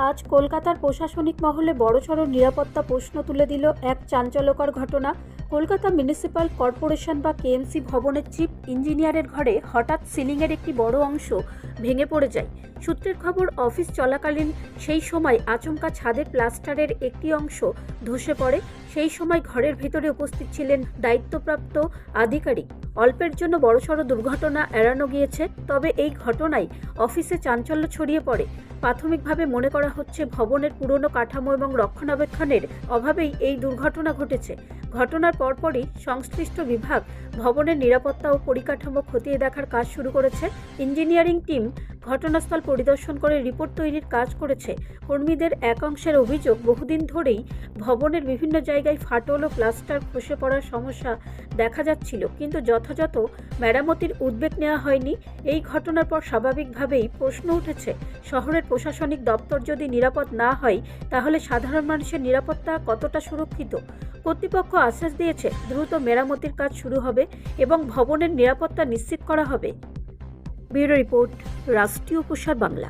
আজ কলকাতার প্রশাসনিক মহলে বড়সড় নিরাপত্তা প্রশ্ন তুলে দিল এক চাঞ্চল্যকর ঘটনা। কলকাতা মিউনিসিপ্যাল কর্পোরেশন বা কেএমসি ভবনের চিফ ইঞ্জিনিয়ারের ঘরে হঠাৎ সিলিংয়ের একটি বড় অংশ ভেঙে পড়ে যায়। সূত্রের খবর, অফিস চলাকালীন সেই সময় আচমকা ছাদের প্লাস্টারের একটি অংশ ধসে পড়ে। সেই সময় ঘরের ভেতরে উপস্থিত ছিলেন দায়িত্বপ্রাপ্ত আধিকারিক। অল্পের জন্য বড়সড় দুর্ঘটনা এড়ানো গিয়েছে, তবে এই ঘটনায় অফিসে চাঞ্চল্য ছড়িয়ে পড়ে। প্রাথমিকভাবে মনে করা হচ্ছে ভবনের পুরনো কাঠামো এবং রক্ষণাবেক্ষণের অভাবেই এই দুর্ঘটনা ঘটেছে। ঘটনার পরপরই সংশ্লিষ্ট বিভাগ ভবনের নিরাপত্তা ও পরিকাঠামো খতিয়ে দেখার কাজ শুরু করেছে। ইঞ্জিনিয়ারিং টিম ঘটনাস্থল পরিদর্শন করে রিপোর্ট তৈরির কাজ করেছে। কর্মীদের এক অংশের অভিযোগ, বহুদিন ধরেই ভবনের বিভিন্ন জায়গায় ফাটল ও প্লাস্টার খসে পড়ার সমস্যা দেখা যাচ্ছিল, কিন্তু যথাযথ মেরামতির উদ্যোগ নেওয়া হয়নি। এই ঘটনার পর স্বাভাবিকভাবেই প্রশ্ন উঠেছে, শহরের প্রশাসনিক দপ্তর যদি নিরাপদ না হয়, তাহলে সাধারণ মানুষের নিরাপত্তা কতটা সুরক্ষিত? কর্তৃপক্ষ আশ্বাস দিয়েছে দ্রুত মেরামতির কাজ শুরু হবে এবং ভবনের নিরাপত্তা নিশ্চিত করা হবে। ব্যুরো রিপোর্ট, রাষ্ট্রীয় প্রসার বাংলা।